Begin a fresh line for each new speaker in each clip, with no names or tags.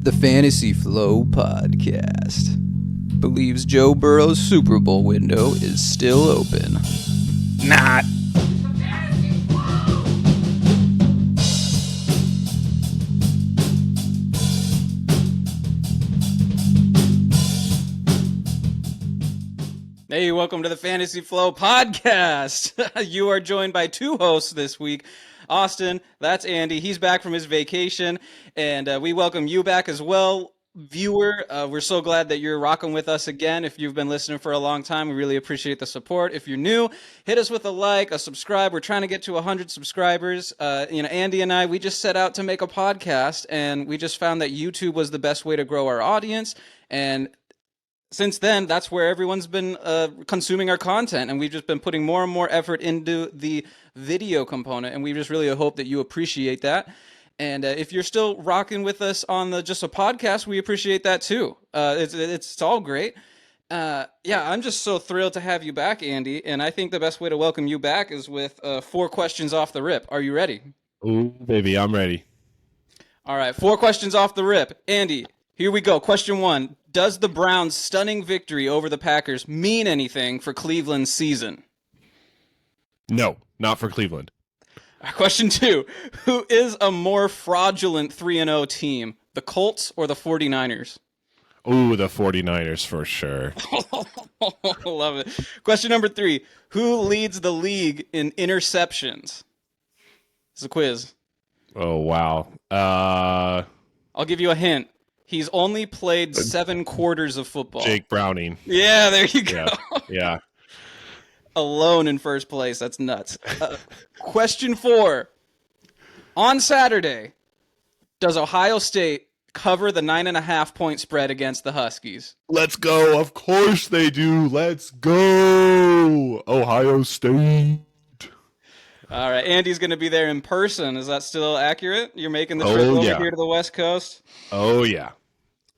The Fantasy Flow Podcast believes Joe Burrow's Super Bowl window is still open. Not. Hey, welcome to the Fantasy Flow Podcast. You are joined by two hosts this week. Austin, that's Andy. He's back from his vacation, and we welcome you back as well, viewer. We're so glad that you're rocking with us again. If you've been listening for a long time, we really appreciate the support. If you're new, hit us with a like, a subscribe. We're trying to get to 100 subscribers. Andy and I, we just set out to make a podcast, and we just found that YouTube was the best way to grow our audience, and since then, that's where everyone's been consuming our content, and we've just been putting more and more effort into the video component, and we just really hope that you appreciate that. And if you're still rocking with us on just a podcast, we appreciate that too. It's all great. I'm just so thrilled to have you back, Andy, and I think the best way to welcome you back is with 4 questions off the rip. Are you ready?
Ooh, baby, I'm ready.
All right, 4 questions off the rip. Andy, here we go. Question 1. Does the Browns' stunning victory over the Packers mean anything for Cleveland's season?
No, not for Cleveland.
Question 2. Who is a more fraudulent 3-0 team, the Colts or the 49ers?
Ooh, the 49ers for sure.
Love it. Question number 3. Who leads the league in interceptions? It's a quiz.
Oh, wow.
I'll give you a hint. He's only played 7 quarters of football.
Jake Browning.
Yeah, there you go.
Yeah.
Alone in first place. That's nuts. Question 4. On Saturday, does Ohio State cover the 9.5 point spread against the Huskies?
Let's go. Of course they do. Let's go. Ohio State.
All right. Andy's going to be there in person. Is that still accurate? You're making the trip over here to the West Coast?
Oh, yeah.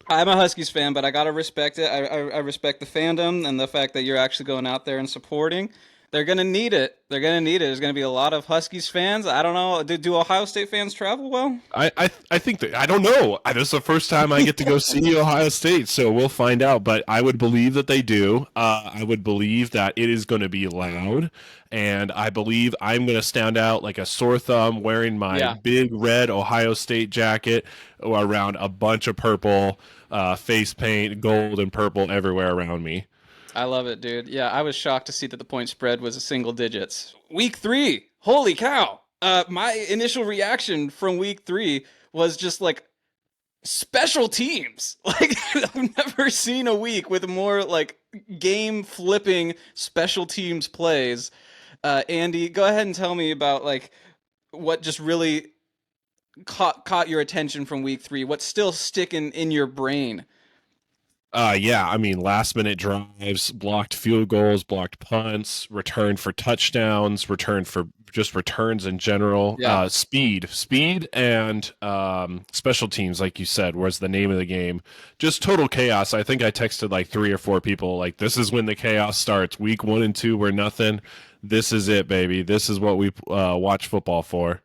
I'm a Huskies fan, but I got to respect it. I respect the fandom and the fact that you're actually going out there and supporting. They're going to need it. They're going to need it. There's going to be a lot of Huskies fans. I don't know. Do Ohio State fans travel well?
I think that, I don't know. This is the first time I get to go see Ohio State, so we'll find out. But I would believe that they do. I would believe that it is going to be loud. And I believe I'm going to stand out like a sore thumb wearing my big red Ohio State jacket around a bunch of purple face paint, gold and purple everywhere around me.
I love it, dude. Yeah, I was shocked to see that the point spread was single digits. Week 3. Holy cow. My initial reaction from week 3 was just like special teams. Like, I've never seen a week with more like game flipping special teams plays. Andy, go ahead and tell me about like what just really caught your attention from week 3. What's still sticking in your brain?
Last minute drives, blocked field goals, blocked punts, return for touchdowns, return for just returns in general. Speed and special teams, like you said, was the name of the game. Just total chaos. I think I texted like 3 or 4 people like, this is when the chaos starts. Week 1 and 2 were nothing. This is it, baby. This is what we watch football for.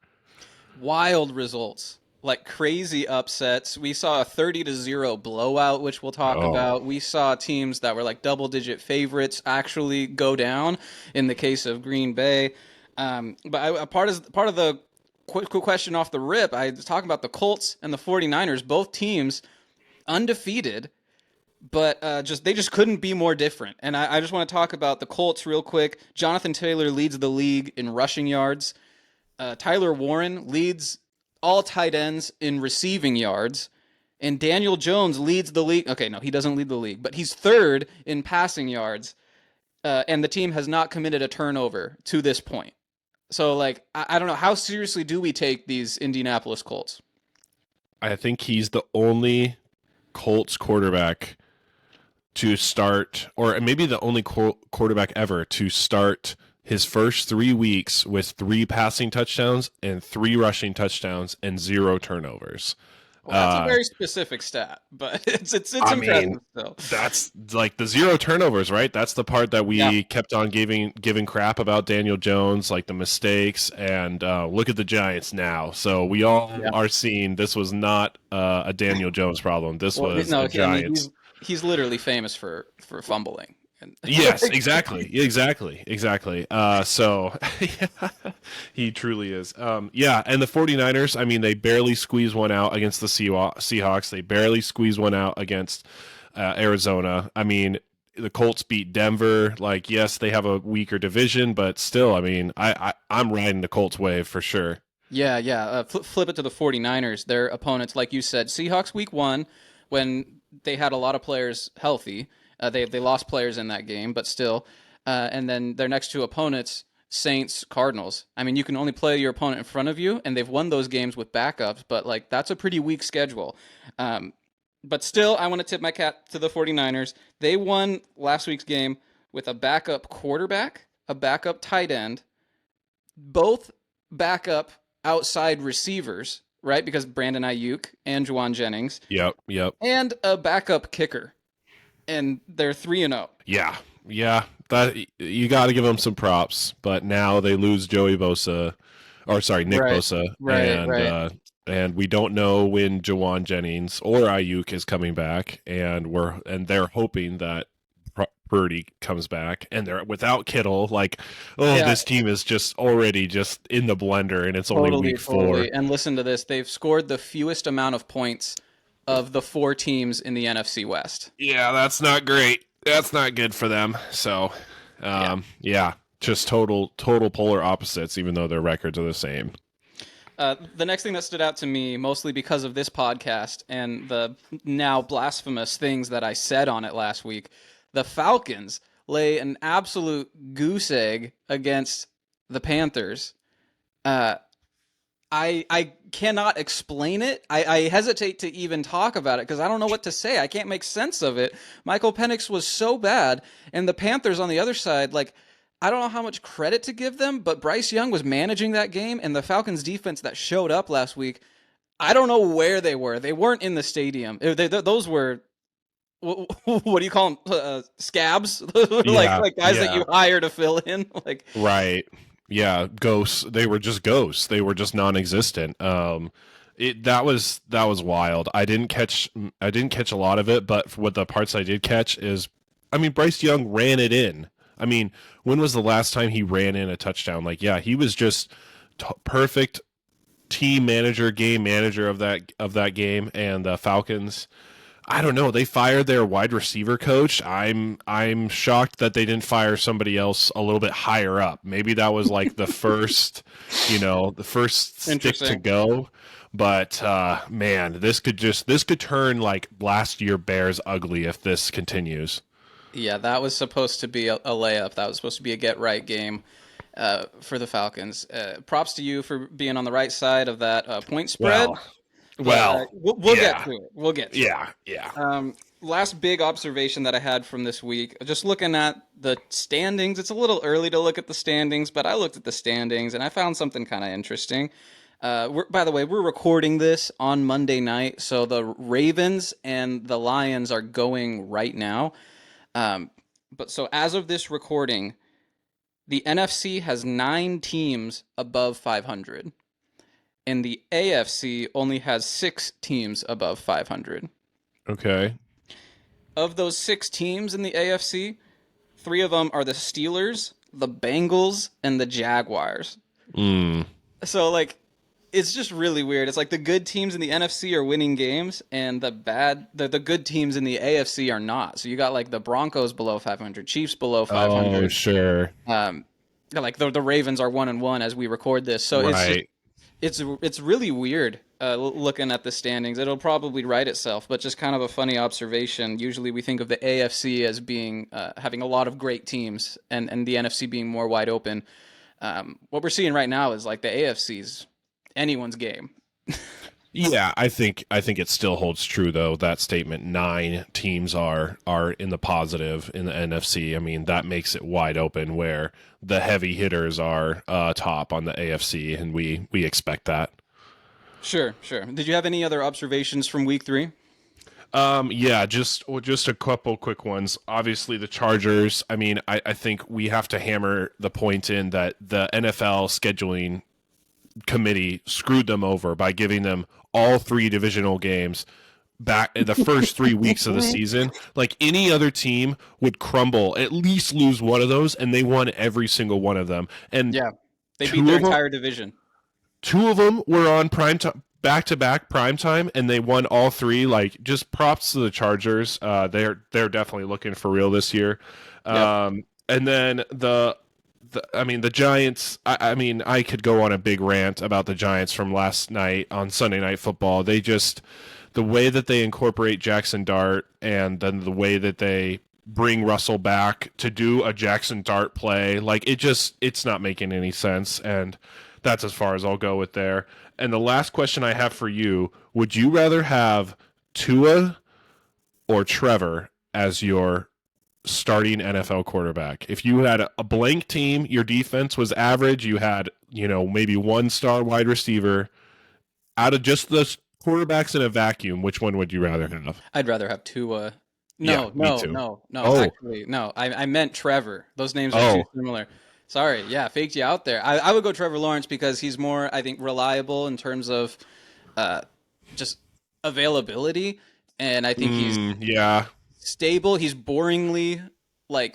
Wild results. Like crazy upsets. We saw a 30-0 blowout, which we'll talk about. We saw teams that were like double-digit favorites actually go down. In the case of Green Bay, but part of the quick question off the rip, I was talking about the Colts and the 49ers. Both teams undefeated, but they just couldn't be more different. And I just want to talk about the Colts real quick. Jonathan Taylor leads the league in rushing yards. Tyler Warren leads all tight ends in receiving yards, and Daniel Jones leads the league. Okay, no, he doesn't lead the league, but he's 3rd in passing yards, and the team has not committed a turnover to this point. So, like, I don't know, how seriously do we take these Indianapolis Colts?
I think he's the only Colts quarterback to start, or maybe the only quarterback ever to start his first 3 weeks with 3 passing touchdowns and 3 rushing touchdowns and 0 turnovers.
Well, that's a very specific stat, but it's
I
impressive
mean,
still.
that's like the 0 turnovers, right? That's the part that we kept on giving crap about Daniel Jones, like the mistakes, and look at the Giants now. So we all are seeing this was not a Daniel Jones problem. This was a Giants.
He's literally famous for fumbling.
Yes, exactly. So he truly is. And the 49ers, I mean, they barely squeezed one out against the Seahawks. They barely squeezed one out against Arizona. I mean, the Colts beat Denver. Like, yes, they have a weaker division, but still, I mean, I'm riding the Colts wave for sure.
Yeah. Flip it to the 49ers. Their opponents, like you said, Seahawks week 1, when they had a lot of players healthy. They lost players in that game, but still. And then their next 2 opponents, Saints, Cardinals. I mean, you can only play your opponent in front of you, and they've won those games with backups, but like that's a pretty weak schedule. But still, I want to tip my cap to the 49ers. They won last week's game with a backup quarterback, a backup tight end, both backup outside receivers, right? Because Brandon Ayuk and Juwan Jennings.
Yep.
And a backup kicker. And they're 3-0.
Yeah. That you got to give them some props. But now they lose Nick Bosa,
Right.
And we don't know when Juwan Jennings or Ayuk is coming back, and they're hoping that Purdy comes back, and they're without Kittle. Like, this team is just already just in the blender, and it's only week 4.
And listen to this: they've scored the fewest amount of points of the 4 teams in the NFC West.
Yeah, that's not great. That's not good for them. So, just total polar opposites, even though their records are the same.
The next thing that stood out to me, mostly because of this podcast and the now blasphemous things that I said on it last week, the Falcons lay an absolute goose egg against the Panthers. I cannot explain it. I hesitate to even talk about it because I don't know what to say. I can't make sense of it. Michael Penix was so bad, and the Panthers on the other side, like, I don't know how much credit to give them, but Bryce Young was managing that game, and the Falcons defense that showed up last week, I don't know where they were. They weren't in the stadium. Those were, what do you call them? Scabs? like guys that you hire to fill in?
Right. Yeah, ghosts. They were just ghosts. They were just non-existent. That was wild. I didn't catch a lot of it, but what the parts I did catch is, I mean, Bryce Young ran it in. I mean, when was the last time he ran in a touchdown? Like, yeah, he was just perfect team manager, game manager of that game, and the Falcons. I don't know. They fired their wide receiver coach. I'm shocked that they didn't fire somebody else a little bit higher up. Maybe that was like the first, the first stick to go. But man, this could turn like last year Bears ugly if this continues.
Yeah, that was supposed to be a layup. That was supposed to be a get right game for the Falcons. Props to you for being on the right side of that point spread.
We'll
get to it. We'll get to it.
Yeah.
Last big observation that I had from this week, just looking at the standings. It's a little early to look at the standings, but I looked at the standings and I found something kind of interesting. By the way, we're recording this on Monday night, so the Ravens and the Lions are going right now. But so as of this recording, the NFC has 9 teams above 500. And the AFC only has 6 teams above 500.
Okay.
Of those 6 teams in the AFC, 3 of them are the Steelers, the Bengals, and the Jaguars. So, like, it's just really weird. It's like the good teams in the NFC are winning games, and the good teams in the AFC are not. So you got, like, the Broncos below 500, Chiefs below 500.
Oh, sure.
Like, the Ravens are 1-1 as we record this. So
right.
It's really weird looking at the standings. It'll probably right itself, but just kind of a funny observation. Usually we think of the AFC as being having a lot of great teams and the NFC being more wide open. What we're seeing right now is like the AFC's anyone's game.
Yeah, I think it still holds true though, that statement. 9 teams are in the positive in the NFC. I mean, that makes it wide open where the heavy hitters are top on the AFC, and we expect that.
Sure. Did you have any other observations from week 3?
Yeah, just a couple quick ones. Obviously, the Chargers. I mean, I think we have to hammer the point in that the NFL scheduling committee screwed them over by giving them all 3 divisional games back in the first 3 weeks of the season. Like any other team would crumble, at least lose one of those, and they won every single one of them. And
yeah, they beat their entire division.
2 of them were on prime time, back-to-back prime time, and they won all 3. Like, just props to the Chargers. They're definitely looking for real this year. And then the Giants. I mean, I could go on a big rant about the Giants from last night on Sunday Night Football. They just, the way that they incorporate Jackson Dart, and then the way that they bring Russell back to do a Jackson Dart play, like it's not making any sense. And that's as far as I'll go with there. And the last question I have for you, would you rather have Tua or Trevor as your starting NFL quarterback? If you had a blank team, your defense was average, you had, maybe 1-star wide receiver, out of just the quarterbacks in a vacuum, which one would you rather have?
I'd rather have Tua.
No.
Actually, no. I meant Trevor. Those names are too similar. Sorry, faked you out there. I would go Trevor Lawrence because he's more, I think, reliable in terms of just availability, and I think he's stable. He's boringly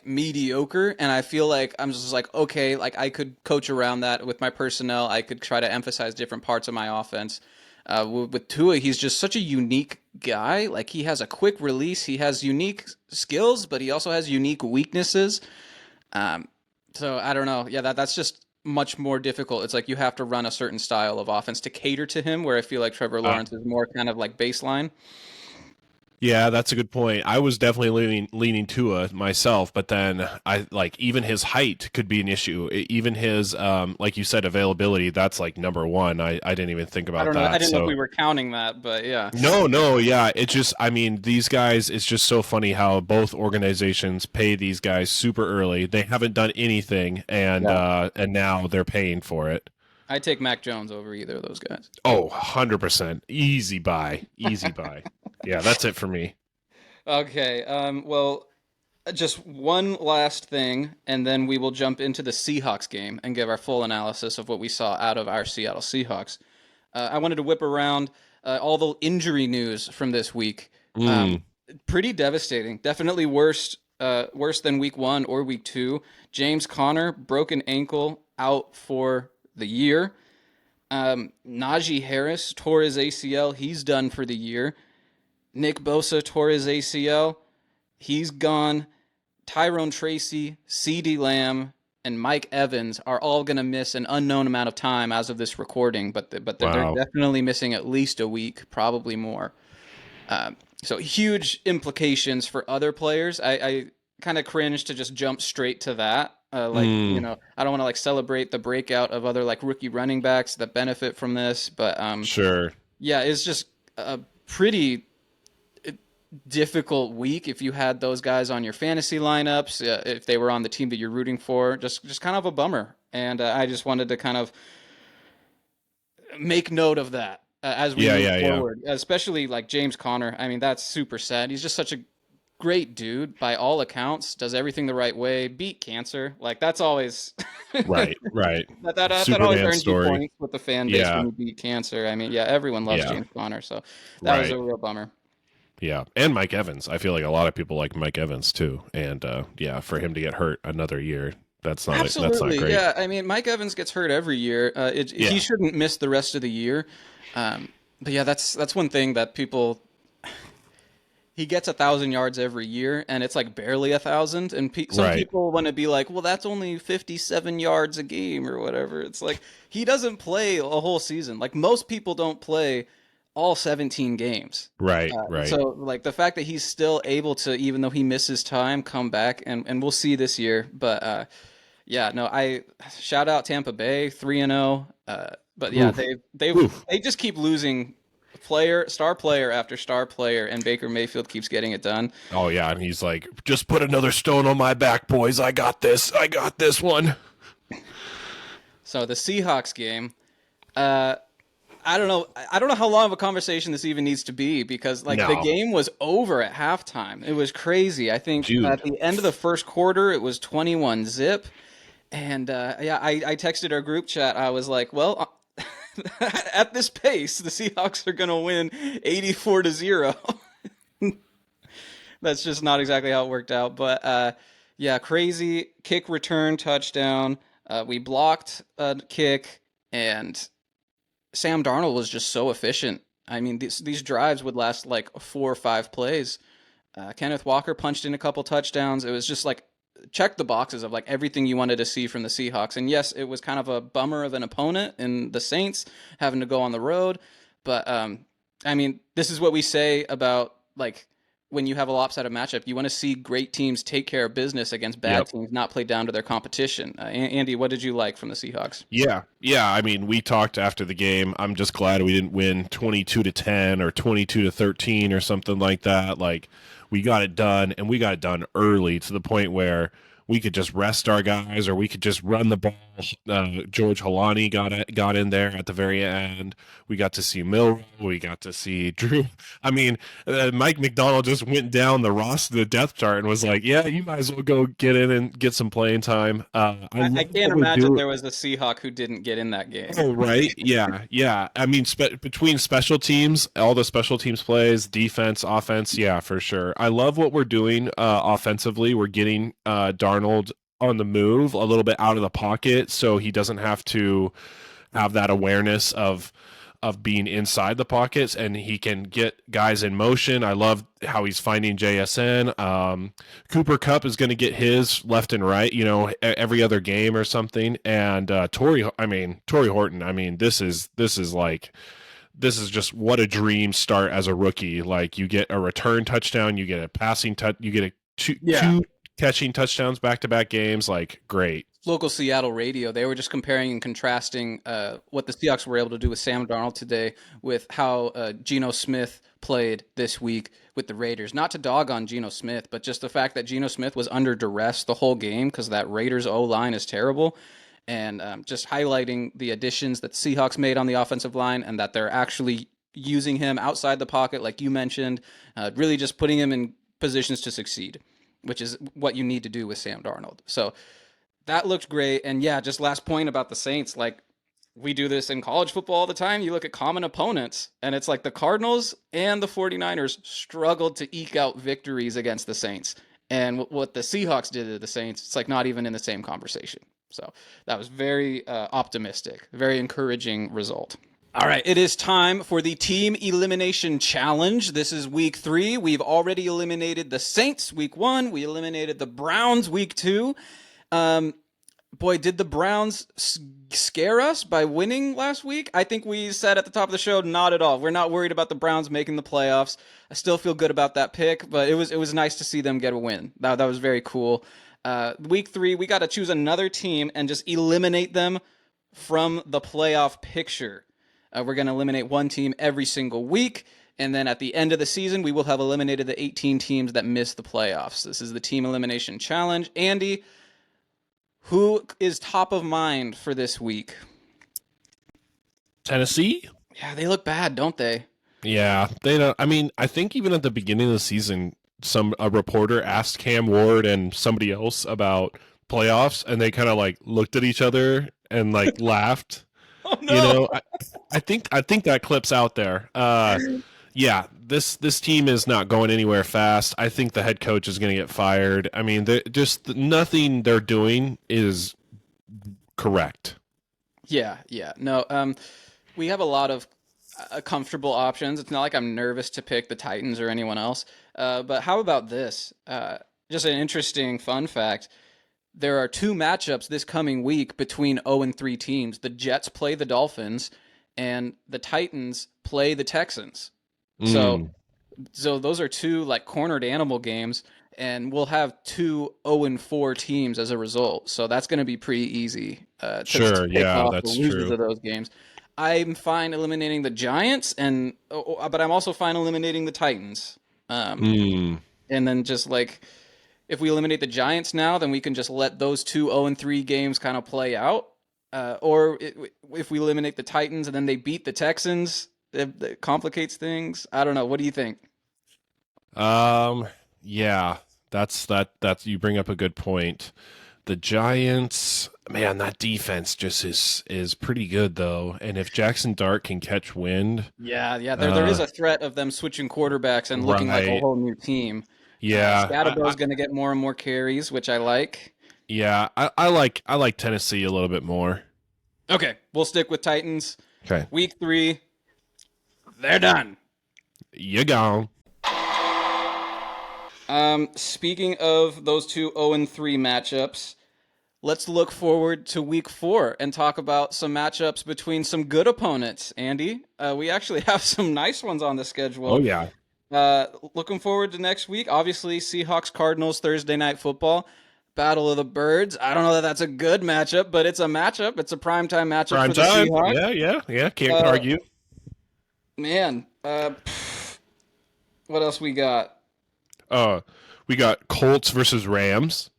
mediocre, and I feel like I'm just okay, I could coach around that with my personnel. I could try to emphasize different parts of my offense. With Tua, he's just such a unique guy. Like, he has a quick release, he has unique skills, but he also has unique weaknesses. So I don't know. Yeah, that's just much more difficult. It's like you have to run a certain style of offense to cater to him, where I feel like Trevor Lawrence is more kind of like baseline.
Yeah, that's a good point. I was definitely leaning Tua myself, but then even his height could be an issue. Even his like you said, availability, that's number one. I didn't even think about that.
I didn't know if we were counting that, but yeah.
No, yeah. It just, these guys, it's just so funny how both organizations pay these guys super early. They haven't done anything, and now they're paying for it.
I take Mac Jones over either of those guys.
Oh, 100%. Easy buy. Yeah, that's it for me.
Okay. Well, just one last thing, and then we will jump into the Seahawks game and give our full analysis of what we saw out of our Seattle Seahawks. I wanted to whip around all the injury news from this week. Pretty devastating. Definitely worse than week 1 or week 2. James Conner, broken ankle, out for the year. Najee Harris tore his ACL. He's done for the year. Nick Bosa tore his ACL. He's gone. Tyrone Tracy, CeeDee Lamb, and Mike Evans are all going to miss an unknown amount of time as of this recording, but they're definitely missing at least a week, probably more. So huge implications for other players. I kind of cringe to just jump straight to that. I don't want to celebrate the breakout of other rookie running backs that benefit from this, but
sure.
Yeah, it's just a pretty difficult week if you had those guys on your fantasy lineups, if they were on the team that you're rooting for. Just kind of a bummer, and I just wanted to kind of make note of that as we move forward, especially James Conner. I mean, that's super sad. He's just such a great dude by all accounts, does everything the right way, beat cancer. That's always
right.
that always earns you points with the fan base when you beat cancer. I mean, everyone loves James Conner, so that was a real bummer.
Yeah, and Mike Evans. I feel like a lot of people like Mike Evans too, and for him to get hurt another year, that's not great.
Yeah, I mean, Mike Evans gets hurt every year. He shouldn't miss the rest of the year. But yeah, that's one thing that people. He gets 1,000 yards every year, and it's barely 1,000. And some people want to be like, well, that's only 57 yards a game or whatever. It's he doesn't play a whole season. Most people don't play all 17 games.
Right.
So the fact that he's still able to, even though he misses time, come back, and we'll see this year. But I shout out Tampa Bay 3-0. But yeah, they just keep losing star player after star player, and Baker Mayfield keeps getting it done.
Oh yeah, and he's like, just put another stone on my back, boys. I got this one.
So the Seahawks game, I don't know. I don't know how long of a conversation this even needs to be because like the
No,
game was over at halftime. It was crazy. I think
dude.
at the end of the first quarter, it was 21-zip. And yeah, I texted our group chat. I was like, well, at this pace, the Seahawks are going to win 84-0. That's just not exactly how it worked out. But yeah, crazy kick return touchdown. We blocked a kick, and Sam Darnold was just so efficient. I mean, these drives would last like 4 or 5 plays. Kenneth Walker punched in a couple touchdowns. It was just like check the boxes of like everything you wanted to see from the Seahawks. And yes, it was kind of a bummer of an opponent in the Saints having to go on the road. But I mean, this is what we say about like when you have a lopsided matchup. You want to see great teams take care of business against bad
Yep.
teams, not play down to their competition. Andy, what did you like from the Seahawks?
Yeah, yeah. I mean, we talked after the game. I'm just glad we didn't win 22-10 or 22-13 or something like that. Like, we got it done, and we got it done early to the point where we could just rest our guys, or we could just run the ball. George Halani got in there at the very end. We got to see Milrow. We got to see Drew. I mean, Mike McDonald just went down the depth chart, and was like, "Yeah, you might as well go get in and get some playing time."
I can't imagine there was a Seahawk who didn't get in that game.
Oh, right. Yeah. Yeah. I mean, between special teams, all the special teams plays, defense, offense. Yeah, for sure. I love what we're doing offensively. We're getting Darnold on the move a little bit out of the pocket so he doesn't have to have that awareness of being inside the pockets, and he can get guys in motion. I love how he's finding JSN. Cooper Kupp is going to get his left and right, every other game or something. And Torrey Horton. I mean, this is just what a dream start as a rookie. Like, you get a return touchdown, you get a passing you get two catching touchdowns back-to-back games. Like, great.
Local Seattle radio, they were just comparing and contrasting what the Seahawks were able to do with Sam Darnold today with how Geno Smith played this week with the Raiders. Not to dog on Geno Smith, but just the fact that Geno Smith was under duress the whole game because that Raiders O-line is terrible. And just highlighting the additions that Seahawks made on the offensive line and that they're actually using him outside the pocket, like you mentioned, really just putting him in positions to succeed, which is what you need to do with Sam Darnold. So that looked great. And yeah, just last point about the Saints, like we do this in college football all the time. You look at common opponents, and it's like the Cardinals and the 49ers struggled to eke out victories against the Saints. And what the Seahawks did to the Saints, it's like not even in the same conversation. So that was very optimistic, very encouraging result. All right, it is time for the Team Elimination Challenge. This is week 3. We've already eliminated the Saints week 1. We eliminated the Browns week 2. Boy, did the Browns scare us by winning last week? I think we said at the top of the show, not at all. We're not worried about the Browns making the playoffs. I still feel good about that pick, but it was nice to see them get a win. That was very cool. Week 3, we got to choose another team and just eliminate them from the playoff picture. We're going to eliminate one team every single week, and then at the end of the season, we will have eliminated the 18 teams that missed the playoffs. This is the Team Elimination Challenge. Andy, who is top of mind for this week?
Tennessee?
Yeah, they look bad, don't they?
Yeah, they don't. I mean, I think even at the beginning of the season, a reporter asked Cam Ward and somebody else about playoffs, and they kind of like looked at each other and like laughed.
Oh no!
I think that clip's out there. Yeah, this team is not going anywhere fast. I think the head coach is going to get fired. I mean, nothing they're doing is correct.
Yeah. No, we have a lot of comfortable options. It's not like I'm nervous to pick the Titans or anyone else. But how about this? Just an interesting fun fact. There are 2 matchups this coming week between 0-3 teams. The Jets play the Dolphins, and the Titans play the Texans. So those are 2 like cornered animal games, and we'll have 2 0-4 teams as a result. So that's going to be pretty easy.
Sure, yeah, that's
the losers
true.
of those games. I'm fine eliminating the Giants, but I'm also fine eliminating the Titans. And then just like, if we eliminate the Giants now, then we can just let those 2 0-3 games kind of play out. Or if we eliminate the Titans and then they beat the Texans, it complicates things. I don't know. What do you think?
Yeah, that's you bring up a good point. The Giants, man, that defense just is pretty good though. And if Jackson Dart can catch wind,
Yeah. There is a threat of them switching quarterbacks and looking like a
right.
whole new team.
Yeah.
Scatterbo's going to get more and more carries, which I like.
I like Tennessee a little bit more.
Okay, we'll stick with Titans.
Okay.
Week 3, they're done.
You gone.
Speaking of those two 0-3 matchups, let's look forward to week 4 and talk about some matchups between some good opponents. Andy, we actually have some nice ones on the schedule.
Oh yeah.
Looking forward to next week. Obviously, Seahawks Cardinals Thursday night football. Battle of the Birds. I don't know that that's a good matchup, but it's a matchup. It's a primetime matchup for the Seahawks.
Yeah. Can't argue.
Man, what else we got?
We got Colts versus Rams.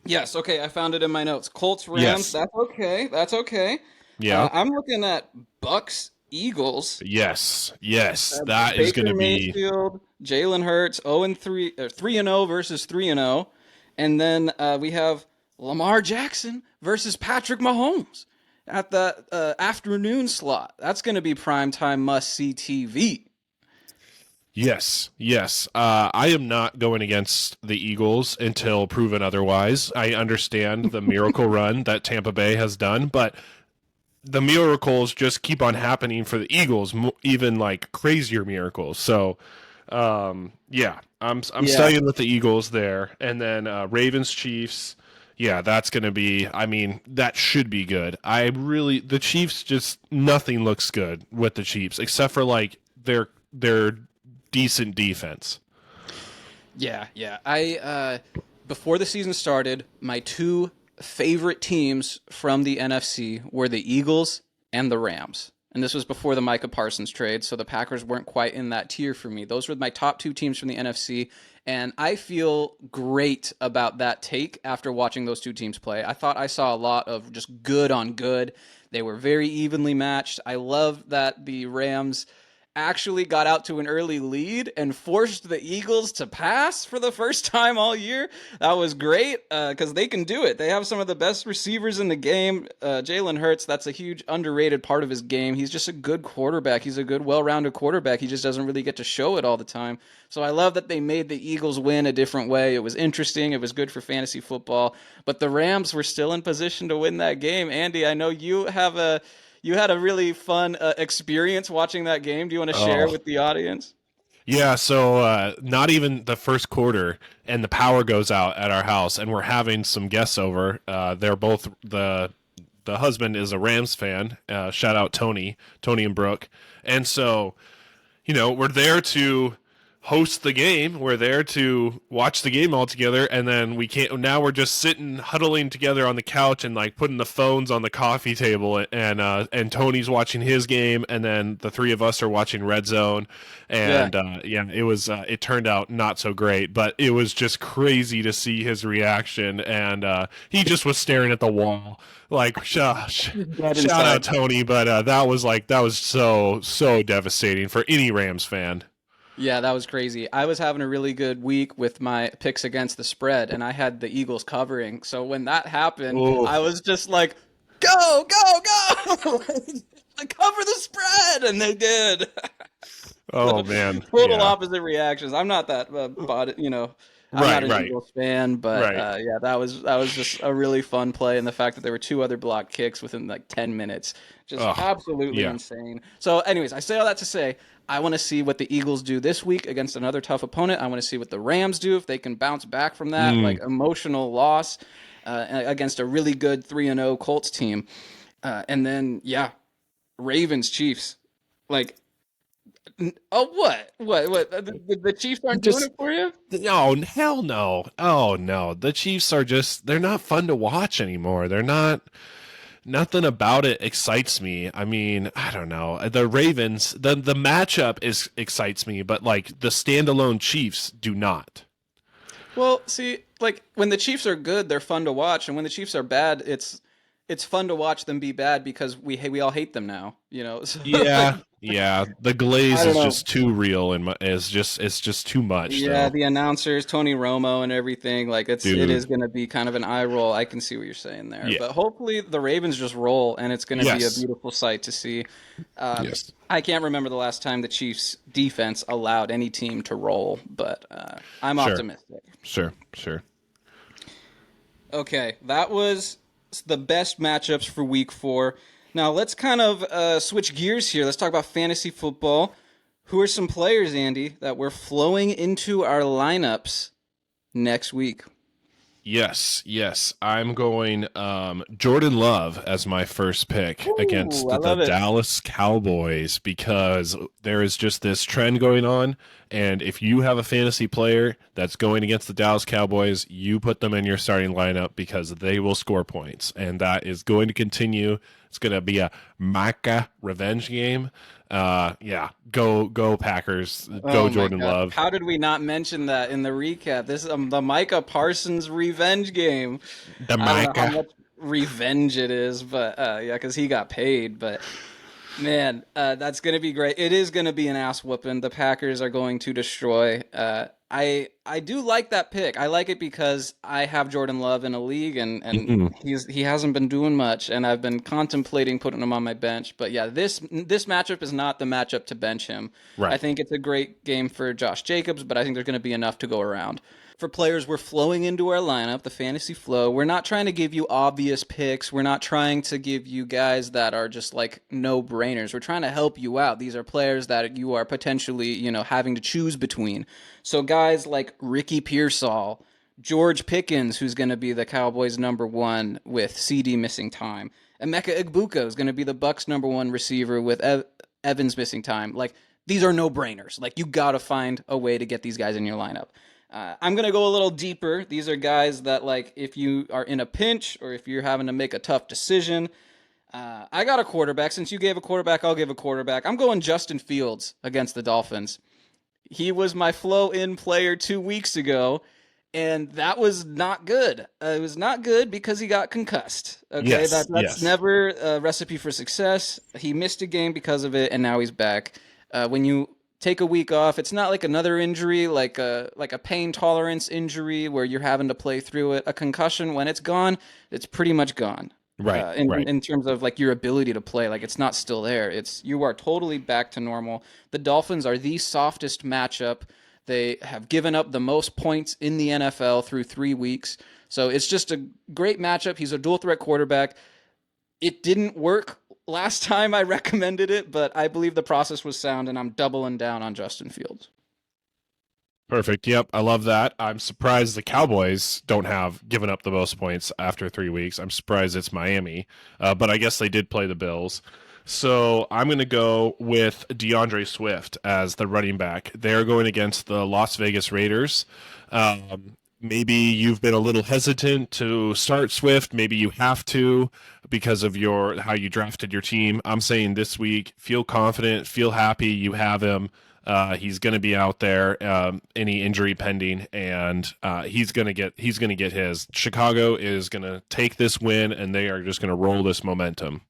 Yes, okay, I found it in my notes. Colts, Rams,
Yes.
That's okay.
Yeah.
I'm looking at Bucks, Eagles.
Yes. That is going to be
Mayfield, Jalen Hurts, 0-3, 3-0 versus 3-0. And then we have Lamar Jackson versus Patrick Mahomes at the afternoon slot. That's going to be primetime must-see TV.
Yes. I am not going against the Eagles until proven otherwise. I understand the miracle run that Tampa Bay has done, but the miracles just keep on happening for the Eagles, even like crazier miracles. So, I'm staying with the Eagles there, and then Ravens Chiefs. Yeah, that's going to be. I mean, that should be good. The Chiefs just nothing looks good with the Chiefs except for like their decent defense.
Yeah. I before the season started, my two favorite teams from the NFC were the Eagles and the Rams. And this was before the Micah Parsons trade, so the Packers weren't quite in that tier for me. Those were my top two teams from the NFC, and I feel great about that take after watching those two teams play. I thought I saw a lot of just good on good. They were very evenly matched. I love that the Rams actually got out to an early lead and forced the Eagles to pass for the first time all year. That was great because they can do it. They have some of the best receivers in the game. Jalen Hurts, that's a huge underrated part of his game. He's just a good quarterback. He's a good, well-rounded quarterback. He just doesn't really get to show it all the time. So I love that they made the Eagles win a different way. It was interesting. It was good for fantasy football. But the Rams were still in position to win that game. Andy, I know you had a really fun experience watching that game. Do you want to share with the audience?
Yeah, so not even the first quarter, and the power goes out at our house, and we're having some guests over. They're both the husband is a Rams fan. Shout out Tony and Brooke, and so we're there to host the game. We're there to watch the game all together, and then we can't. Now we're just sitting, huddling together on the couch, and like putting the phones on the coffee table. And Tony's watching his game, and then the three of us are watching Red Zone. And it was. It turned out not so great, but it was just crazy to see his reaction, and he just was staring at the wall. Like shout out Tony, but that was so devastating for any Rams fan.
Yeah, that was crazy. I was having a really good week with my picks against the spread, and I had the Eagles covering. So when that happened, I was just like, go! Cover the spread! And they did.
Oh, man.
Total opposite reactions. I'm not that, I'm not an Eagles fan, but that was just a really fun play, and the fact that there were two other block kicks within like 10 minutes, just absolutely insane. So anyways, I say all that to say, I want to see what the Eagles do this week against another tough opponent. I want to see what the Rams do, if they can bounce back from that like emotional loss against a really good 3-0 Colts team. And then, Ravens, Chiefs. Like, what? The Chiefs aren't doing it for you?
No, hell no. Oh, no. The Chiefs are they're not fun to watch anymore. They're not. Nothing about it excites me. I mean, I don't know. The Ravens, the matchup excites me, but like the standalone Chiefs do not.
Well, see, like when the Chiefs are good, they're fun to watch, and when the Chiefs are bad, it's it's fun to watch them be bad because we all hate them now, you know. So,
Yeah, yeah. The glaze
I don't
is
know.
just too real, and it's just too much,
Yeah,
though,
the announcers, Tony Romo and everything, like it
dude.
is going to be kind of an eye roll. I can see what you're saying there,
Yeah.
but hopefully the Ravens just roll, and it's going to be a
Yes.
beautiful sight to see.
Yes.
I can't remember the last time the Chiefs' defense allowed any team to roll, but I'm
Sure.
optimistic.
Sure. Sure.
Okay, that was the best matchups for Week 4. Now let's kind of switch gears here. Let's talk about fantasy football. Who are some players, Andy, that we're flowing into our lineups next week?
Yes. I'm going Jordan Love as my first pick against
Ooh, I
the
love it.
Dallas Cowboys because there is just this trend going on. And if you have a fantasy player that's going against the Dallas Cowboys, you put them in your starting lineup because they will score points. And that is going to continue. It's going to be a Micah revenge game. Yeah, go Packers,
Oh
go
my
Jordan
God.
Love.
How did we not mention that in the recap? This is the Micah Parsons revenge game.
The
I don't know how
Micah.
much revenge it is, but yeah, because he got paid. But man, that's going to be great. It is going to be an ass whooping. The Packers are going to destroy. I do like that pick. I like it because I have Jordan Love in a league, and
Mhm.
he hasn't been doing much, and I've been contemplating putting him on my bench. But yeah, this matchup is not the matchup to bench him. I
Right.
think it's a great game for Josh Jacobs, but I think there's going to be enough to go around for players we're flowing into our lineup, the fantasy flow. We're not trying to give you obvious picks. We're not trying to give you guys that are just like no-brainers. We're trying to help you out. These are players that you are potentially, having to choose between. So guys like Ricky Pearsall, George Pickens, who's going to be the Cowboys' number one with CD missing time. Emeka Egbuka is going to be the Bucks' number one receiver with Evans missing time. Like, these are no-brainers. Like, you got to find a way to get these guys in your lineup. I'm going to go a little deeper. These are guys that, like, if you are in a pinch or if you're having to make a tough decision, I got a quarterback. Since you gave a quarterback, I'll give a quarterback. I'm going Justin Fields against the Dolphins. He was my flow-in player 2 weeks ago, and that was not good. It was not good because he got concussed. Okay,
Yes.
that's
Yes.
never a recipe for success. He missed a game because of it, and now he's back. When you take a week off, it's not like another injury, like a pain tolerance injury where you're having to play through it. A concussion, when it's gone, it's pretty much gone.
Right. Right.
In terms of like your ability to play, like it's not still there. You are totally back to normal. The Dolphins are the softest matchup. They have given up the most points in the NFL through 3 weeks. So it's just a great matchup. He's a dual threat quarterback. It didn't work last time I recommended it, but I believe the process was sound, and I'm doubling down on Justin Fields.
Perfect. Yep. I love that. I'm surprised the Cowboys don't have given up the most points after 3 weeks. I'm surprised it's Miami, but I guess they did play the Bills. So I'm going to go with DeAndre Swift as the running back. They're going against the Las Vegas Raiders. Maybe you've been a little hesitant to start Swift. Maybe you have to because of how you drafted your team. I'm saying this week, feel confident, feel happy you have him. He's going to be out there, any injury pending, and he's going to get his. Chicago is going to take this win, and they are just going to roll this momentum.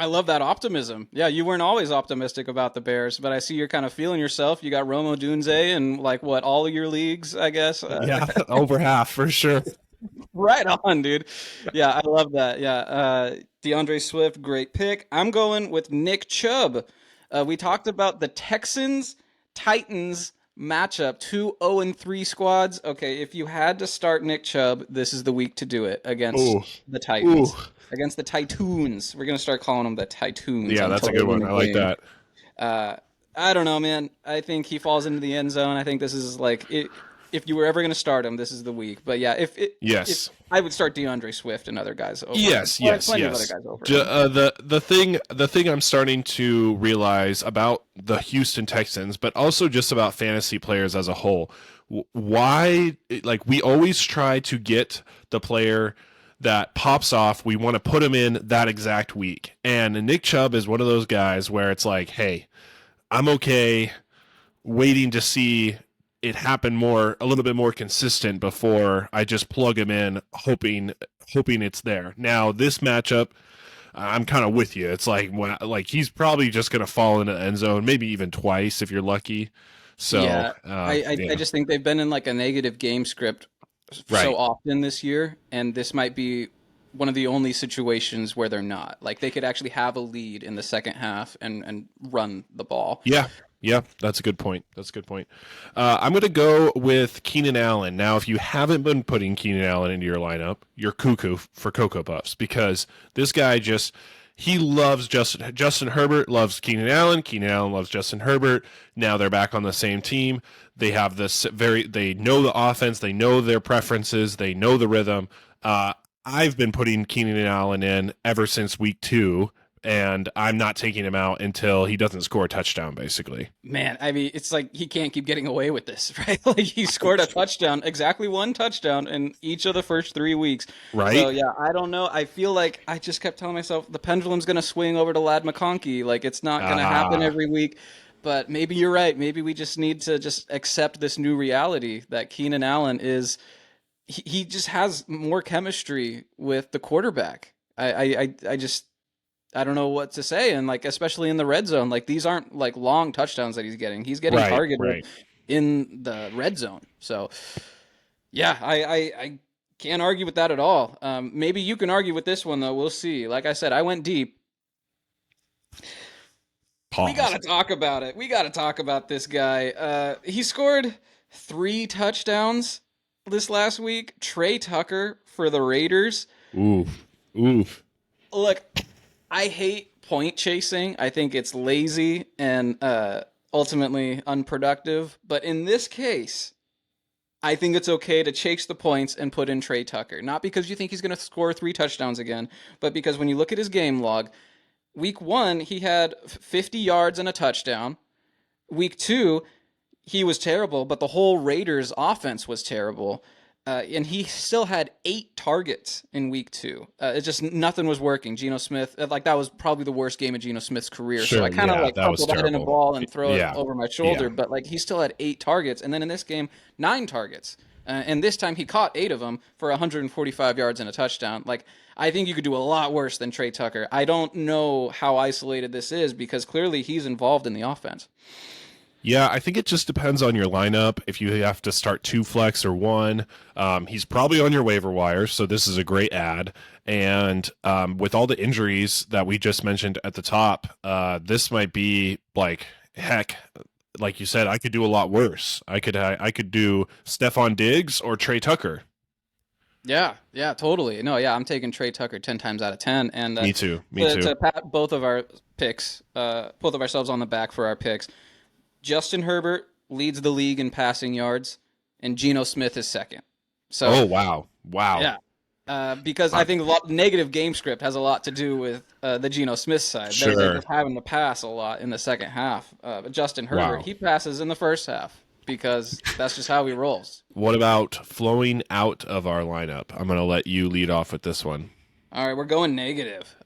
I love that optimism. Yeah, you weren't always optimistic about the Bears, but I see you're kind of feeling yourself. You got Romo Dunze in like what, all of your leagues, I guess.
Yeah, over half for sure.
Right on, dude. Yeah, I love that. Yeah, DeAndre Swift, great pick. I'm going with Nick Chubb. We talked about the Texans Titans matchup, 2-0-3 squads. Okay, if you had to start Nick Chubb, this is the week to do it against
Ooh,
the
ooh.
Titans. Against the Titans. We're going to start calling them the Titans.
Yeah, that's a good one. I like that.
I don't know, man. I think he falls into the end zone. I think this is like it. If you were ever going to start him, this is the week. But yeah, if
Yes.
I would start DeAndre Swift and other guys over.
Yes,
him.
yes,
Plenty
yes.
of other guys over. Him.
The thing I'm starting to realize about the Houston Texans, but also just about fantasy players as a whole, why like we always try to get the player that pops off. We want to put him in that exact week, and Nick Chubb is one of those guys where it's like, hey, I'm okay waiting to see it happen a little bit more consistent before I just plug him in, hoping hoping it's there. Now, this matchup, I'm kind of with you. It's like he's probably just going to fall into the end zone, maybe even twice if you're lucky. So
Yeah, I just think they've been in like a negative game script so
right.
often this year, and this might be one of the only situations where they're not. Like they could actually have a lead in the second half and run the ball.
Yeah, that's a good point. I'm going to go with Keenan Allen. Now, if you haven't been putting Keenan Allen into your lineup, you're cuckoo for Cocoa Puffs, because this guy he loves Justin Herbert, loves Keenan Allen. Keenan Allen loves Justin Herbert. Now they're back on the same team. They have they know the offense. They know their preferences. They know the rhythm. I've been putting Keenan Allen in ever since week 2. And I'm not taking him out until he doesn't score a touchdown, basically.
Man, I mean, it's like he can't keep getting away with this, right? Like he scored a touchdown, exactly one touchdown in each of the first 3 weeks.
Right?
So, yeah, I don't know. I feel like I just kept telling myself the pendulum's going to swing over to Lad McConkey. Like it's not going to happen every week. But maybe you're right. Maybe we just need to just accept this new reality that Keenan Allen he just has more chemistry with the quarterback. I don't know what to say, and like especially in the red zone, like these aren't like long touchdowns that he's getting. He's getting targeted in the red zone. So yeah, I can't argue with that at all. Maybe you can argue with this one though. We'll see. Like I said, I went deep.
Pause.
We gotta talk about it. We gotta talk about this guy. He scored 3 touchdowns this last week. Trey Tucker for the Raiders.
Oof.
Look, I hate point chasing. I think it's lazy and ultimately unproductive. But in this case, I think it's okay to chase the points and put in Trey Tucker. Not because you think he's going to score 3 touchdowns again, but because when you look at his game log, week 1, he had 50 yards and a touchdown. Week 2, he was terrible, but the whole Raiders offense was terrible. And he still had 8 targets in week 2. It just nothing was working. Geno Smith, like that was probably the worst game of Geno Smith's career.
Sure,
so I kind of crumple that in a ball and throw it
Yeah.
over my shoulder.
Yeah.
But like he still had 8 targets, and then in this game, 9 targets. And this time he caught 8 of them for 145 yards and a touchdown. Like I think you could do a lot worse than Trey Tucker. I don't know how isolated this is because clearly he's involved in the offense.
Yeah, I think it just depends on your lineup. If you have to start 2 flex or 1, he's probably on your waiver wire, so this is a great add. And with all the injuries that we just mentioned at the top, this might be like, heck, like you said, I could do a lot worse. I could do Stephon Diggs or Trey Tucker.
Yeah, totally. No, yeah, I'm taking Trey Tucker 10 times out of 10. And
Me too.
To pat both of our picks, both of ourselves on the back for our picks. Justin Herbert leads the league in passing yards, and Geno Smith is second. So,
oh, wow.
Yeah, because I think negative game script has a lot to do with the Geno Smith side.
Sure.
They're just having to pass a lot in the second half. But Justin Herbert, he passes in the first half because that's just how he rolls.
What about flowing out of our lineup? I'm going to let you lead off with this one.
All right, we're going negative.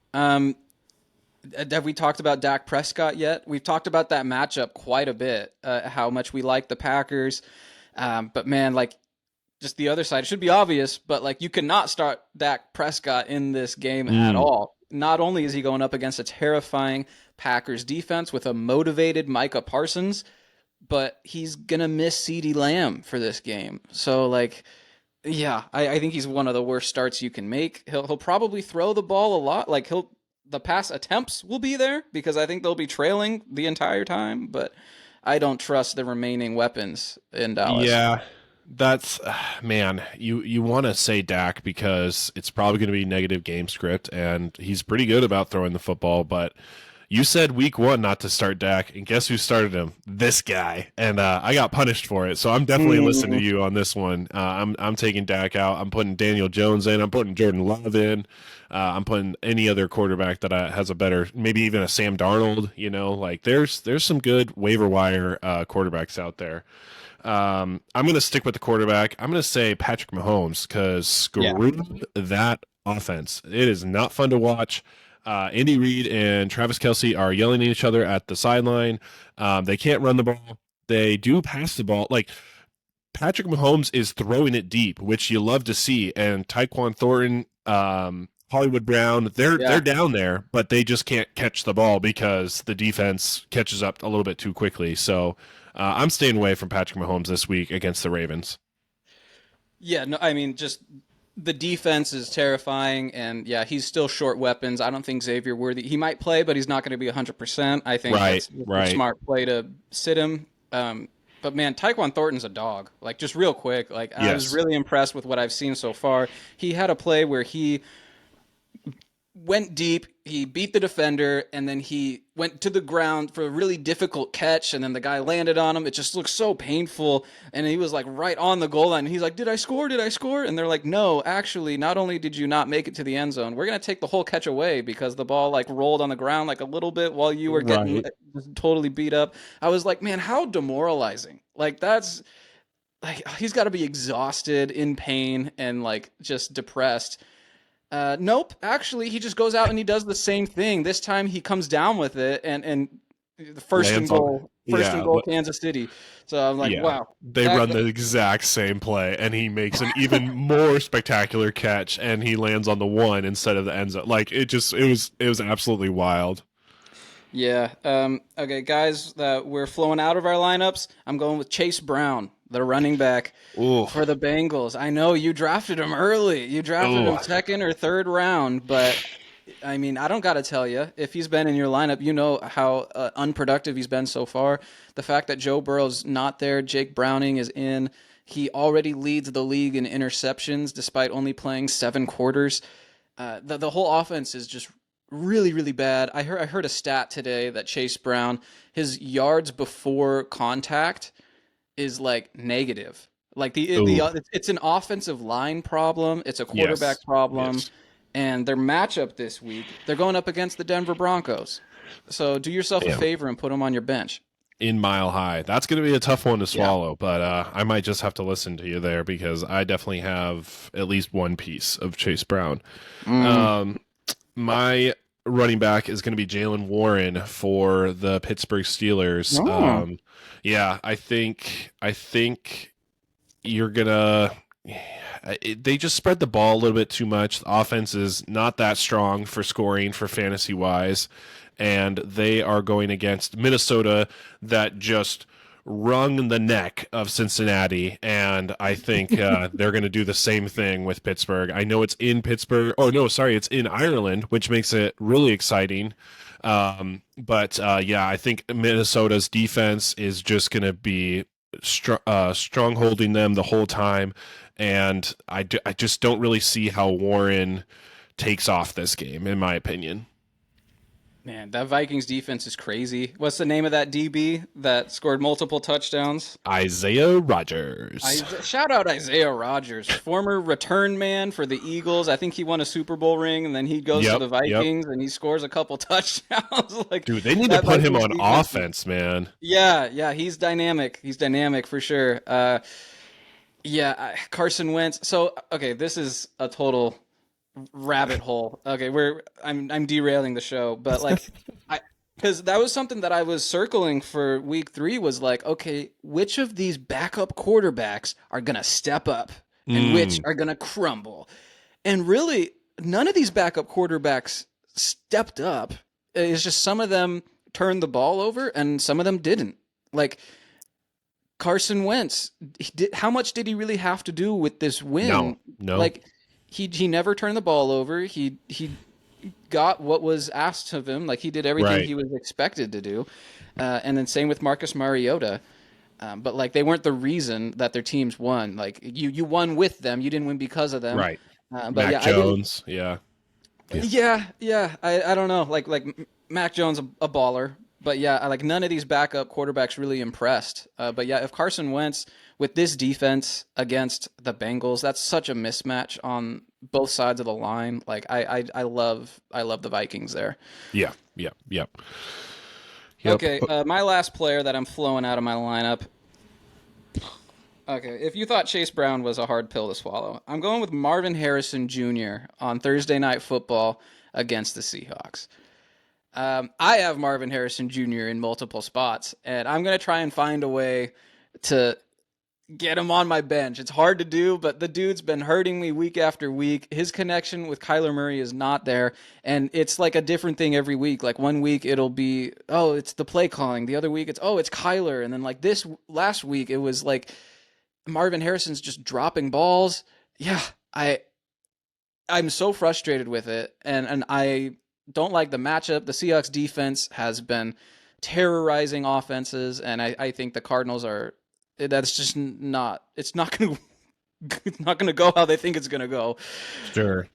Have we talked about Dak Prescott yet? We've talked about that matchup quite a bit, how much we like the Packers. But man, like just the other side, it should be obvious, but like you cannot start Dak Prescott in this game at all. Not only is he going up against a terrifying Packers defense with a motivated Micah Parsons, but he's going to miss CeeDee Lamb for this game. So like, yeah, I think he's one of the worst starts you can make. He'll probably throw the ball a lot. Like the pass attempts will be there because I think they'll be trailing the entire time, but I don't trust the remaining weapons in Dallas.
Yeah, that's, man, you want to say Dak because it's probably going to be negative game script, and he's pretty good about throwing the football, but you said week 1 not to start Dak, and guess who started him? This guy, and I got punished for it, so I'm definitely listening to you on this one. I'm taking Dak out. I'm putting Daniel Jones in. I'm putting Jordan Love in. I'm putting any other quarterback that has a better, maybe even a Sam Darnold. You know, like there's some good waiver wire quarterbacks out there. I'm going to stick with the quarterback. I'm going to say Patrick Mahomes because screw that offense. It is not fun to watch. Andy Reid and Travis Kelce are yelling at each other at the sideline. They can't run the ball. They do pass the ball. Like Patrick Mahomes is throwing it deep, which you love to see, and Tyquan Thornton, Hollywood Brown, they're down there, but they just can't catch the ball because the defense catches up a little bit too quickly. So I'm staying away from Patrick Mahomes this week against the Ravens.
Yeah, no, I mean, just the defense is terrifying, and yeah, he's still short weapons. I don't think Xavier Worthy, he might play, but he's not going to be 100%. I think
Right,
it's a
right.
smart play to sit him. But man, Tyquan Thornton's a dog. Like, just real quick, like I was
Yes.
really impressed with what I've seen so far. He had a play where he went deep, he beat the defender, and then he went to the ground for a really difficult catch, and then the guy landed on him. It just looked so painful, and he was like right on the goal line. And he's like, "Did I score? Did I score?" And they're like, "No, actually, not only did you not make it to the end zone, we're gonna take the whole catch away because the ball like rolled on the ground like a little bit while you were getting
Right.
totally beat up." I was like, "Man, how demoralizing!" Like that's like he's got to be exhausted, in pain, and like just depressed. Nope. Actually, he just goes out and he does the same thing. This time he comes down with it and the first and
Lands on.
goal,
Yeah.
Kansas City. So I'm like,
Yeah.
wow.
They run the exact same play, and he makes an even more spectacular catch, and he lands on the one instead of the end zone. Like it was absolutely wild.
Yeah. Okay, guys, we're flowing out of our lineups. I'm going with Chase Brown, the running back
Ooh.
for the Bengals. I know you drafted him early. You drafted him second or third round, but I mean, I don't got to tell you, if he's been in your lineup, you know how unproductive he's been so far. The fact that Joe Burrow's not there, Jake Browning is in. He already leads the league in interceptions despite only playing 7 quarters. The whole offense is just really, really bad. I heard a stat today that Chase Brown, his yards before contact is like negative. Like it's an offensive line problem. It's a quarterback
Yes.
problem.
Yes.
And their matchup this week, they're going up against the Denver Broncos. So do yourself a favor and put them on your bench.
In Mile High. That's going to be a tough one to
Yeah.
swallow, but I might just have to listen to you there because I definitely have at least one piece of Chase Brown. My running back is going to be Jalen Warren for the Pittsburgh Steelers. Yeah, I think you're gonna. They just spread the ball a little bit too much. The offense is not that strong for scoring for fantasy wise, and they are going against Minnesota that just wrung the neck of Cincinnati, and I think they're going to do the same thing with Pittsburgh. I know it's in Pittsburgh. Oh no, sorry, it's in Ireland, which makes it really exciting. But yeah, I think Minnesota's defense is just going to be strong holding them the whole time, and I just don't really see how Warren takes off this game, in my opinion.
Man, that Vikings defense is crazy. What's the name of that DB that scored multiple touchdowns?
Isaiah Rodgers.
Shout out Isaiah Rodgers, former return man for the Eagles. I think he won a Super Bowl ring, and then he goes to the Vikings and he scores a couple touchdowns. Like,
dude, they need to put him on offense, man.
Yeah, he's dynamic. He's dynamic for sure. Carson Wentz. So, okay, this is a total rabbit hole. Okay, I'm derailing the show, but like because that was something that I was circling for week 3 was like, okay, which of these backup quarterbacks are gonna step up and which are gonna crumble? And really, none of these backup quarterbacks stepped up. It's just some of them turned the ball over and some of them didn't. Like Carson Wentz, how much did he really have to do with this win?
No.
Like he never turned the ball over. He got what was asked of him. Like he did everything he was expected to do. And then same with Marcus Mariota. But like they weren't the reason that their teams won. Like you won with them. You didn't win because of them.
Right.
But
Mac Jones. Yeah.
I don't know. Like Mac Jones, a baller. But yeah, like none of these backup quarterbacks really impressed. But yeah, if Carson Wentz with this defense against the Bengals, that's such a mismatch on both sides of the line. Like I love the Vikings there.
Yeah.
Okay, my last player that I'm flowing out of my lineup. Okay, if you thought Chase Brown was a hard pill to swallow, I'm going with Marvin Harrison Jr. on Thursday Night Football against the Seahawks. I have Marvin Harrison Jr. in multiple spots, and I'm going to try and find a way to get him on my bench. It's hard to do, but the dude's been hurting me week after week. His connection with Kyler Murray is not there, and it's like a different thing every week. Like one week it'll be, oh, it's the play calling. The other week it's, oh, it's Kyler. And then like this last week it was like Marvin Harrison's just dropping balls. Yeah, I'm so frustrated with it, and I don't like the matchup. The Seahawks defense has been terrorizing offenses, and I think the Cardinals are. That's just not. It's not going to go how they think it's going to go.
Sure.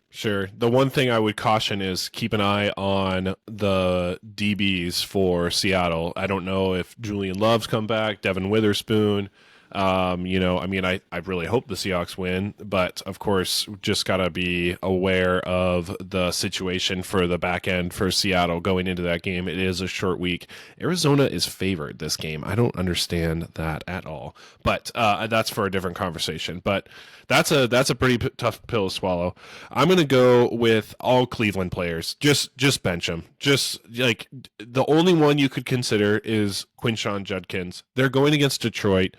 The one thing I would caution is keep an eye on the DBs for Seattle. I don't know if Julian Love's come back, Devin Witherspoon. I really hope the Seahawks win, but of course, just gotta be aware of the situation for the back end for Seattle going into that game. It is a short week. Arizona is favored this game. I don't understand that at all, but that's for a different conversation. But that's a pretty tough pill to swallow. I'm gonna go with all Cleveland players. Just bench them. Just like the only one you could consider is Quinshon Judkins. They're going against Detroit.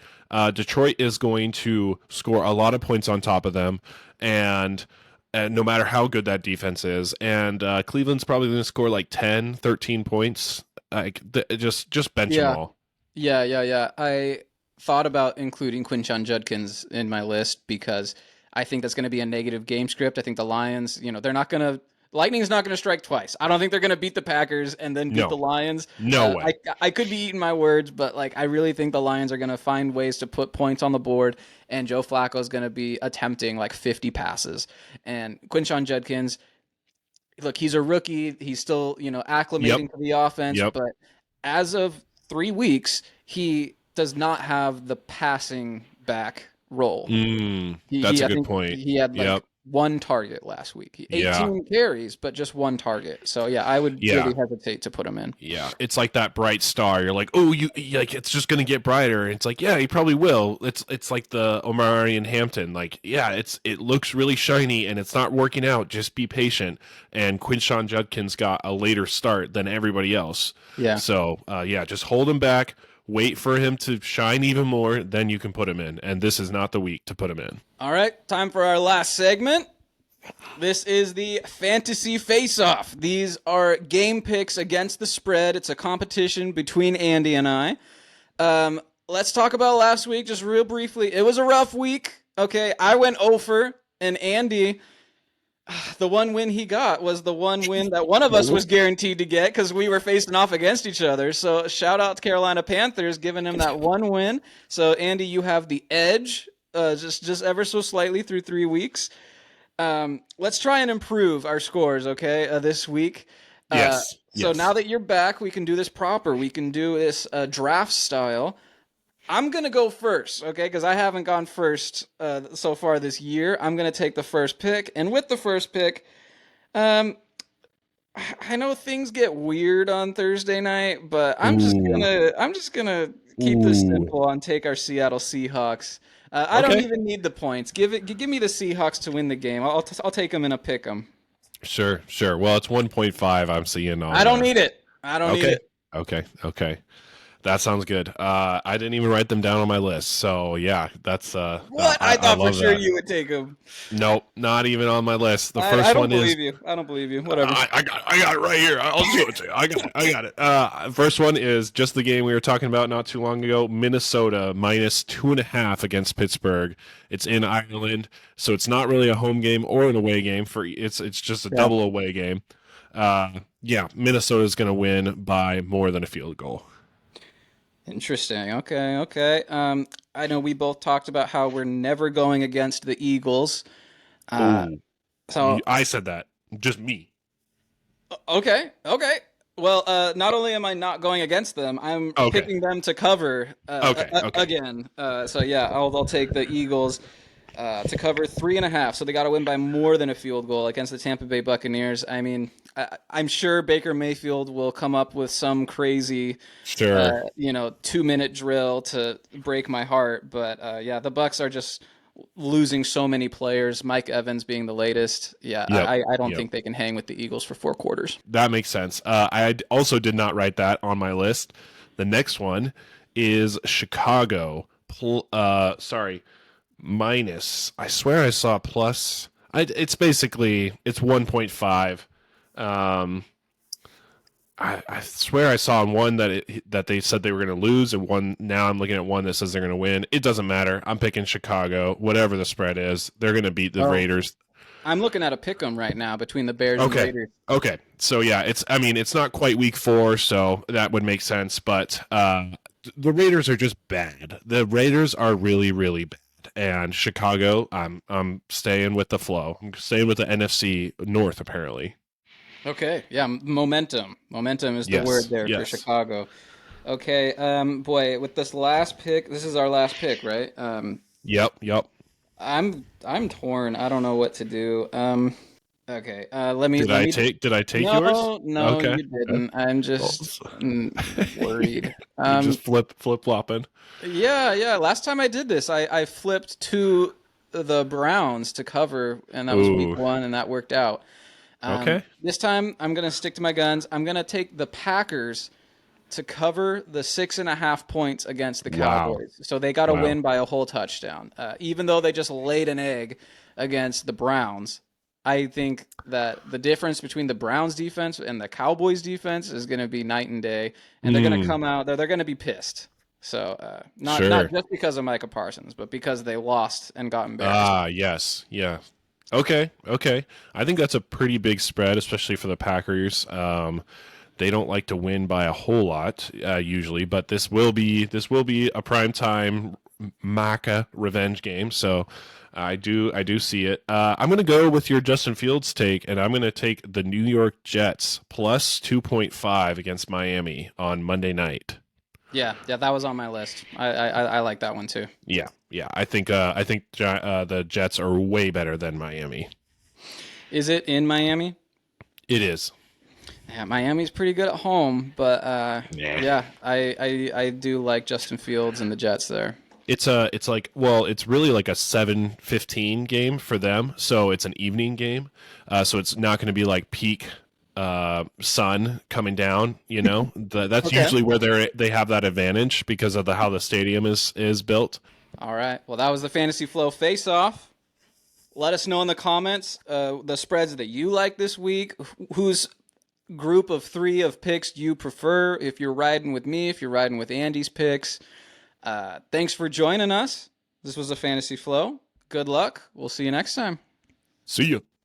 Detroit is going to score a lot of points on top of them, and no matter how good that defense is. And Cleveland's probably going to score like 10, 13 points. Just bench them all.
Yeah. I thought about including Quinshon Judkins in my list because I think that's going to be a negative game script. I think the Lions, they're not going to. Lightning's not going to strike twice. I don't think they're going to beat the Packers and then beat the Lions.
No way.
I could be eating my words, but I really think the Lions are going to find ways to put points on the board, and Joe Flacco is going to be attempting 50 passes. And Quinshon Judkins, look, he's a rookie. He's still, acclimating to the offense.
Yep.
But as of 3 weeks, he does not have the passing back role.
That's a good point.
He had one target last week. 18 carries, but just one target. So I would really hesitate to put him in.
Yeah, it's like that bright star. You're like, oh, you like it's just gonna get brighter. It's like, yeah, he probably will. It's like the Omari and Hampton. Like, yeah, it looks really shiny and it's not working out. Just be patient. And Quinshon Judkins got a later start than everybody else.
Yeah.
So just hold him back. Wait for him to shine even more, then you can put him in. And this is not the week to put him in.
All right, time for our last segment. This is the Fantasy Face-Off. These are game picks against the spread. It's a competition between Andy and I. Let's talk about last week just real briefly. It was a rough week. Okay, I went over, and Andy... The one win he got was the one win that one of us was guaranteed to get because we were facing off against each other. So shout out to Carolina Panthers giving him that one win. So Andy, you have the edge, just ever so slightly through 3 weeks. Let's try and improve our scores, okay, this week.
Yes.
So now that you're back, we can do this proper. We can do this draft style. I'm going to go first, okay, because I haven't gone first so far this year. I'm going to take the first pick, and with the first pick, I know things get weird on Thursday night, but I'm just gonna keep this simple and take our Seattle Seahawks. I don't even need the points. Give me the Seahawks to win the game. I'll take them in a pick 'em.
Sure. Well, it's 1.5. I'm seeing on.
I don't need it. Need it.
Okay. That sounds good. I didn't even write them down on my list. So yeah, that's
what I thought for sure you would take them.
Nope, not even on my list. The
first
one is.
I don't believe you. Whatever.
I got it right here. I'll show it to you. I got it. First one is just the game we were talking about not too long ago. Minnesota -2.5 against Pittsburgh. It's in Ireland, so it's not really a home game or an away game. It's just a double away game. Minnesota's going to win by more than a field goal.
Interesting. Okay. I know we both talked about how we're never going against the Eagles.
So I said that. Just me.
Okay. Well, not only am I not going against them, I'm picking them to cover again. I'll take the Eagles to cover 3.5. So they got to win by more than a field goal against the Tampa Bay Buccaneers. I mean, I'm sure Baker Mayfield will come up with some crazy, 2-minute drill to break my heart. But the Bucs are just losing so many players. Mike Evans being the latest. I don't think they can hang with the Eagles for 4 quarters.
That makes sense. I also did not write that on my list. The next one is Chicago minus. I swear I saw plus. It's basically it's 1.5. I swear I saw one that they said they were going to lose, and one now I'm looking at one that says they're going to win. It doesn't matter. I'm picking Chicago. Whatever the spread is, they're going to beat the Raiders.
I'm looking at a pick'em right now between the Bears and the Raiders.
Okay. So yeah, it's not quite week 4, so that would make sense. But the Raiders are just bad. The Raiders are really, really bad. And Chicago, I'm staying with the flow. I'm staying with the NFC North, apparently.
Okay, yeah, momentum. Momentum is the word there for Chicago. Okay, boy, with this last pick, this is our last pick, right?
Yep.
I'm torn. I don't know what to do. Okay, let me.
Did I take yours?
No, okay. You didn't. I'm just worried.
You're just flip flopping.
Yeah. Last time I did this, I flipped to the Browns to cover, and that was week 1, and that worked out.
Okay.
This time, I'm going to stick to my guns. I'm going to take the Packers to cover the 6.5 points against the Cowboys. Wow. So they got to win by a whole touchdown. Even though they just laid an egg against the Browns, I think that the difference between the Browns defense and the Cowboys defense is going to be night and day. And they're going to come out, they're going to be pissed. So not just because of Micah Parsons, but because they lost and got embarrassed.
Yes. Yeah. Okay. I think that's a pretty big spread, especially for the Packers. They don't like to win by a whole lot usually, but this will be a primetime Maca revenge game. So I do see it. I'm going to go with your Justin Fields take, and I'm going to take the New York Jets plus 2.5 against Miami on Monday night.
Yeah, that was on my list. I like that one too.
Yeah. I think the Jets are way better than Miami.
Is it in Miami?
It is.
Yeah, Miami's pretty good at home, but yeah, I do like Justin Fields and the Jets there.
It's really like a 7:15 game for them, so it's an evening game. So it's not going to be like peak sun coming down, that's usually where they have that advantage because of how the stadium is built.
All right. Well, that was the Fantasy Flow face-off. Let us know in the comments the spreads that you like this week. Whose group of 3 of picks do you prefer? If you're riding with me, if you're riding with Andy's picks. Thanks for joining us. This was the Fantasy Flow. Good luck. We'll see you next time.
See you.